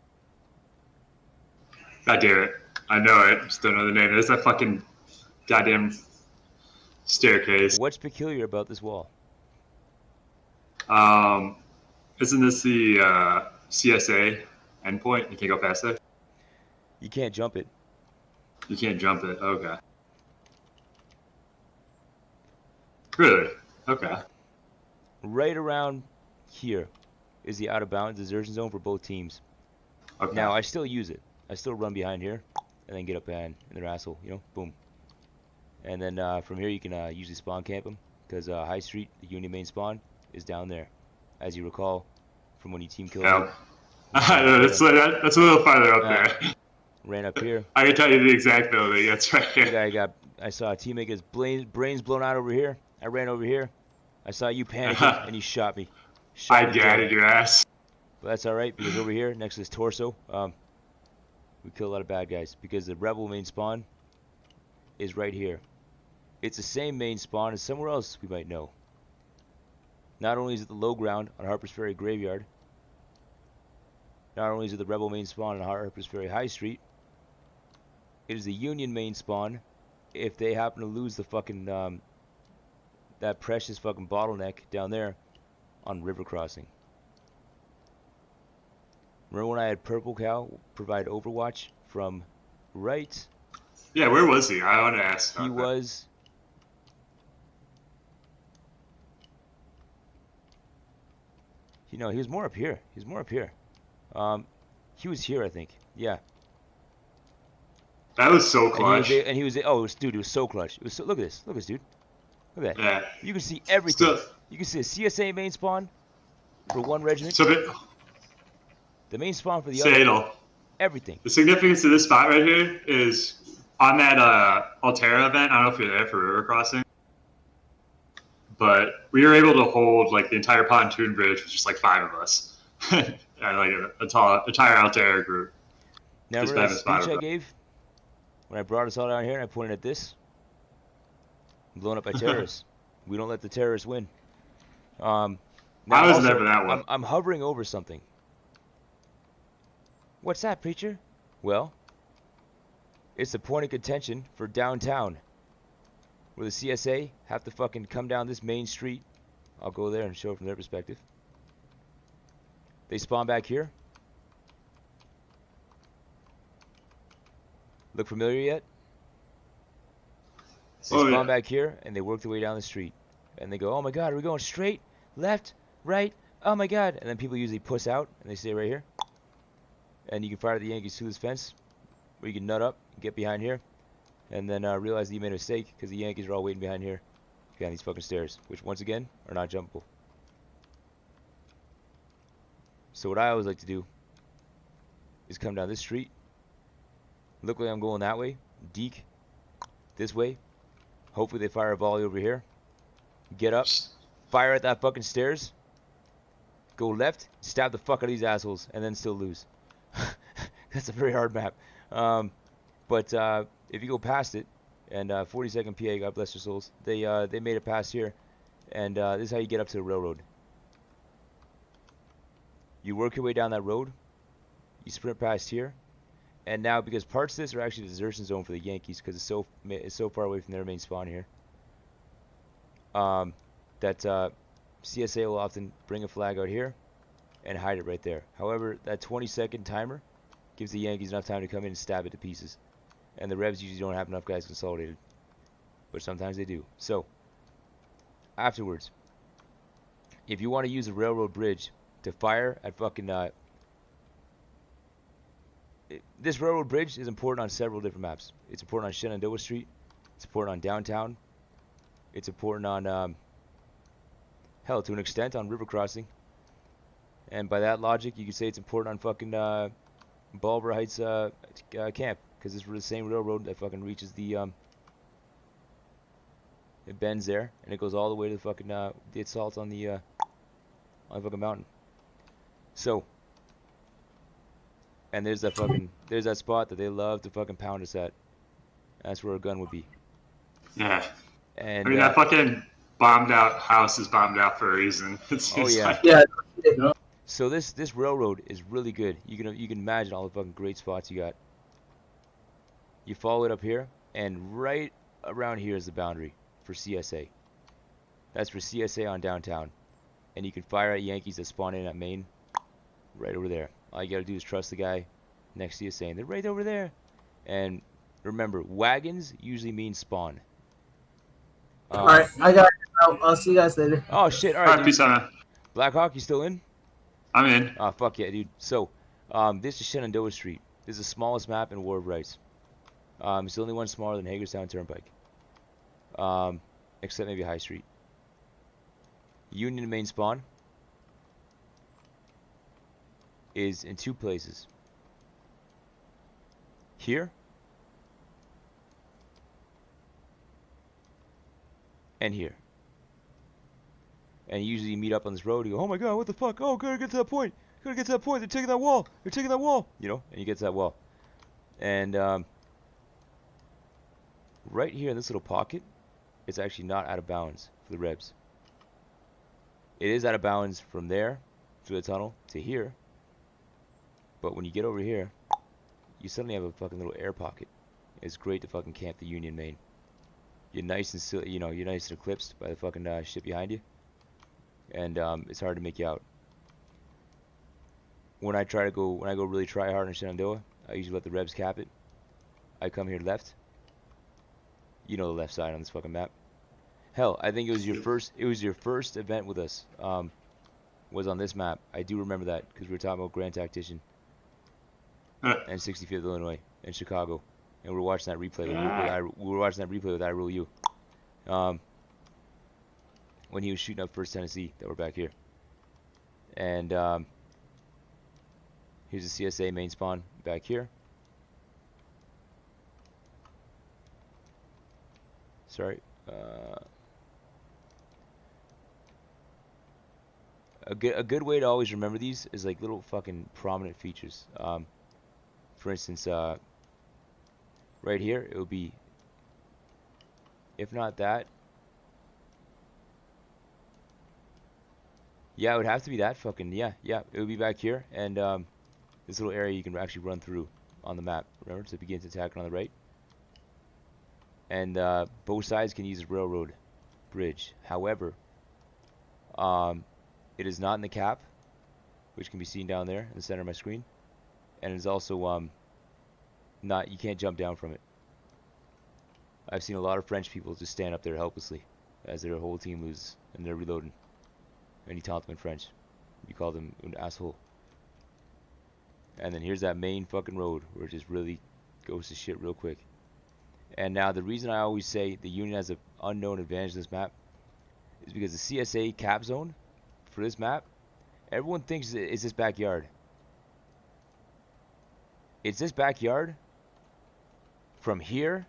Speaker 4: God damn it. I know it. Just don't know the name. There's that fucking goddamn staircase.
Speaker 2: What's peculiar about this wall?
Speaker 4: Isn't this the CSA endpoint? You can't go past that?
Speaker 2: You can't jump it.
Speaker 4: You can't jump it. Okay. Really? Okay.
Speaker 2: Right around here is the out of bounds desertion zone for both teams.
Speaker 4: Okay.
Speaker 2: Now I still use it. I still run behind here and then get up behind in their asshole, boom. And then from here you can usually spawn camp them because High Street, the Union main spawn, is down there. As you recall from when you team killed
Speaker 4: them. That's a little farther up there.
Speaker 2: Ran up here.
Speaker 4: I can tell you the exact building. That's right here.
Speaker 2: I saw a teammate get his brains blown out over here. I ran over here. I saw you panicking and you shot me.
Speaker 4: I gadded your ass.
Speaker 2: But that's alright because over here next to his torso, we kill a lot of bad guys because the rebel main spawn is right here. It's the same main spawn as somewhere else we might know. Not only is it the low ground on Harper's Ferry Graveyard, not only is it the rebel main spawn on Harper's Ferry High Street, it is the Union main spawn if they happen to lose the fucking that precious fucking bottleneck down there on River Crossing. Remember when I had Purple Cow provide Overwatch from right?
Speaker 4: Yeah, where was he? I want to ask.
Speaker 2: He was. He was more up here. He's more up here. He was here, I think. Yeah.
Speaker 4: That was so
Speaker 2: And
Speaker 4: clutch.
Speaker 2: he was oh, it was, dude, it was so clutch. It was so, look at this, dude. Look at that.
Speaker 4: Yeah.
Speaker 2: You can see everything.
Speaker 4: Still,
Speaker 2: You can see a CSA main spawn for one regiment.
Speaker 4: so
Speaker 2: The main spawn for the
Speaker 4: say it
Speaker 2: other.
Speaker 4: all.
Speaker 2: Everything.
Speaker 4: The significance of this spot right here is on that Altera event. I don't know if you're there for river crossing, but we were able to hold like the entire pontoon bridge with just like 5 of us, and like entire Altera group.
Speaker 2: Now
Speaker 4: Just
Speaker 2: remember
Speaker 4: having
Speaker 2: that
Speaker 4: a spot
Speaker 2: speech I
Speaker 4: of-
Speaker 2: gave when I brought us all down here and I pointed at this? Blown up by terrorists. We don't let the terrorists win. Now
Speaker 4: I was
Speaker 2: also,
Speaker 4: there for that one.
Speaker 2: I'm hovering over something. What's that, preacher? Well, it's a point of contention for downtown, where the CSA have to fucking come down this main street. I'll go there and show it from their perspective. They spawn back here. Look familiar yet? They
Speaker 4: Oh,
Speaker 2: spawn
Speaker 4: yeah.
Speaker 2: back here and they work their way down the street. And they go, oh my god, are we going straight, left, right? Oh my god. And then people usually puss out and they stay right here. And you can fire the Yankees through this fence, or you can nut up, get behind here, and then realize that you made a mistake because the Yankees are all waiting behind here, behind these fucking stairs, which once again are not jumpable. So what I always like to do is come down this street, look like I'm going that way, deke this way, hopefully they fire a volley over here, get up, fire at that fucking stairs, go left, stab the fuck out of these assholes, and then still lose. That's a very hard map. But if you go past it, and 42nd PA, God bless their souls, they made it past here, and this is how you get up to the railroad. You work your way down that road, you sprint past here, and now because parts of this are actually the desertion zone for the Yankees because it's so far away from their main spawn here, that CSA will often bring a flag out here and hide it right there. However, that 20-second timer gives the Yankees enough time to come in and stab it to pieces. And the Revs usually don't have enough guys consolidated. But sometimes they do. So, afterwards, if you want to use a railroad bridge to fire at fucking... this railroad bridge is important on several different maps. It's important on Shenandoah Street. It's important on downtown. It's important on... hell, to an extent, on river crossing. And by that logic, you could say it's important on fucking Bolivar Heights camp, because it's the same railroad that fucking reaches the it bends there, and it goes all the way to the fucking the assault on the fucking mountain. So, and there's that spot that they love to fucking pound us at. That's where a gun would be.
Speaker 4: Yeah.
Speaker 2: And
Speaker 4: I mean, that fucking bombed out house is bombed out for a reason. It's
Speaker 2: oh yeah.
Speaker 4: like,
Speaker 3: Yeah.
Speaker 2: So this railroad is really good. You can imagine all the fucking great spots you got. You follow it up here, and right around here is the boundary for CSA. That's for CSA on downtown. And you can fire at Yankees that spawn in at Main right over there. All you gotta do is trust the guy next to you saying they're right over there. And remember, wagons usually mean spawn.
Speaker 3: Alright, I got it. I'll see you guys later.
Speaker 2: Oh shit,
Speaker 4: all right,
Speaker 2: alright.
Speaker 4: peace out, man.
Speaker 2: Blackhawk, you still in?
Speaker 4: I'm in.
Speaker 2: Oh, fuck yeah, dude. So, this is Shenandoah Street. This is the smallest map in War of Rice. It's the only one smaller than Hagerstown Turnpike. Except maybe High Street. Union main spawn is in 2 places. Here. And here. And usually you meet up on this road, you go, oh my god, what the fuck? Oh, gotta get to that point. Gotta get to that point. They're taking that wall. They're taking that wall. You know, and you get to that wall. And right here in this little pocket, it's actually not out of bounds for the Rebs. It is out of bounds from there, through the tunnel, to here. But when you get over here, you suddenly have a fucking little air pocket. It's great to fucking camp the Union main. You're nice and still, you know, you're nice and eclipsed by the fucking shit behind you. And it's hard to make you out. When I go really try hard in Shenandoah, I usually let the Rebs cap it. I come here left. You know the left side on this fucking map. Hell, I think it was your first event with us. was on this map. I do remember that because we were talking about Grand Tactician and 65th Illinois and Chicago, and we were watching that replay. We were watching that replay with I Rule You. When he was shooting up First Tennessee, that we're back here, and here's the CSA main spawn back here. Sorry. A good way to always remember these is like little fucking prominent features. For instance, right here it would be, if not that, yeah, it would have to be that fucking, yeah, it would be back here, and this little area you can actually run through on the map. Remember, to begin to attack on the right. And both sides can use a railroad bridge. However, it is not in the cap, which can be seen down there in the center of my screen, and it is also not. You can't jump down from it. I've seen a lot of French people just stand up there helplessly as their whole team loses and they're reloading. And you taunt them in French. You call them an asshole. And then here's that main fucking road where it just really goes to shit real quick. And now the reason I always say the Union has an unknown advantage in this map is because the CSA cap zone for this map, everyone thinks it's this backyard. It's this backyard from here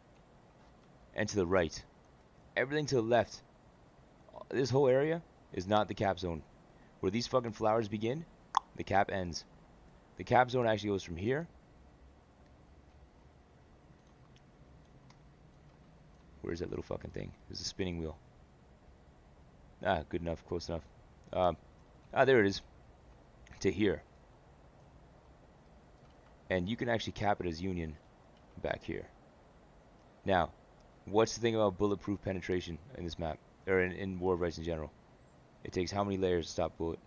Speaker 2: and to the right. Everything to the left, this whole area is not the cap zone. Where these fucking flowers begin, the cap ends. The cap zone actually goes from here. Where's that little fucking thing? There's a spinning wheel. Ah, good enough, close enough. There it is. To here. And you can actually cap it as Union back here. Now, what's the thing about bulletproof penetration in this map? Or in War of Rights in general? It takes how many layers to stop bullet?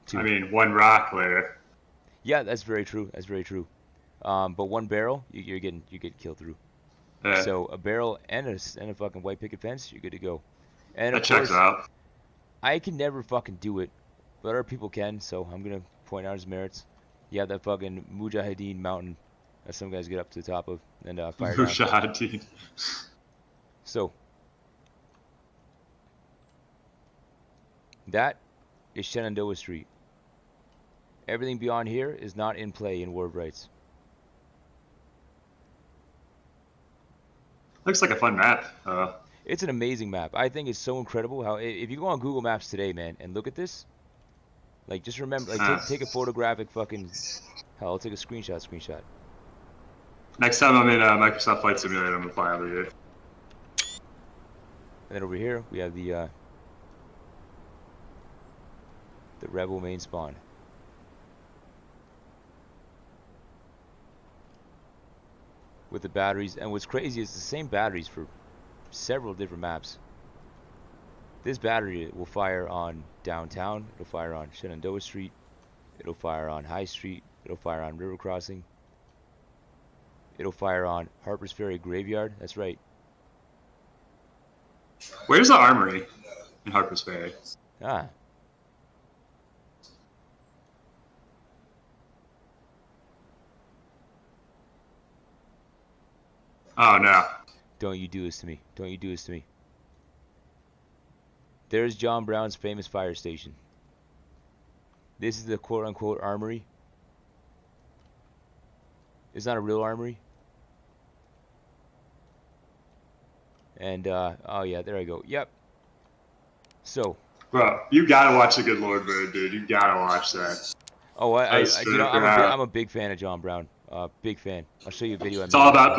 Speaker 2: 2.
Speaker 4: I mean, one rock layer.
Speaker 2: Yeah, that's very true. That's very true. But one barrel, you get killed through.
Speaker 4: Yeah.
Speaker 2: So a barrel and a fucking white picket fence, you're good to go. And
Speaker 4: That
Speaker 2: of
Speaker 4: checks
Speaker 2: course,
Speaker 4: out.
Speaker 2: I can never fucking do it, but other people can. So I'm gonna point out his merits. You have that fucking Mujahideen mountain that some guys get up to the top of and fire down.
Speaker 4: Mujahideen.
Speaker 2: So that is Shenandoah Street. Everything beyond here is not in play in War of Rights.
Speaker 4: Looks like a fun map.
Speaker 2: It's an amazing map. I think it's so incredible how if you go on Google Maps today, man, and look at this, like just remember, like take a photographic fucking. Hell, I'll take a screenshot.
Speaker 4: Next time I'm in Microsoft Flight Simulator, I'm gonna fly over here.
Speaker 2: And then over here we have the Rebel main spawn. With the batteries, and what's crazy is the same batteries for several different maps. This battery will fire on downtown, it'll fire on Shenandoah Street, it'll fire on High Street, it'll fire on River Crossing, it'll fire on Harper's Ferry Graveyard. That's right.
Speaker 4: Where's the armory in Harper's Ferry?
Speaker 2: Ah.
Speaker 4: Oh no.
Speaker 2: Don't you do this to me. Don't you do this to me. There's John Brown's famous fire station. This is the quote-unquote armory. It's not a real armory. And, oh yeah, there I go. Yep. So.
Speaker 4: Bro, you gotta watch The Good Lord Bird, dude. You gotta watch that.
Speaker 2: Oh, I'm a big fan of John Brown. Big fan. I'll show you a video.
Speaker 4: It's all about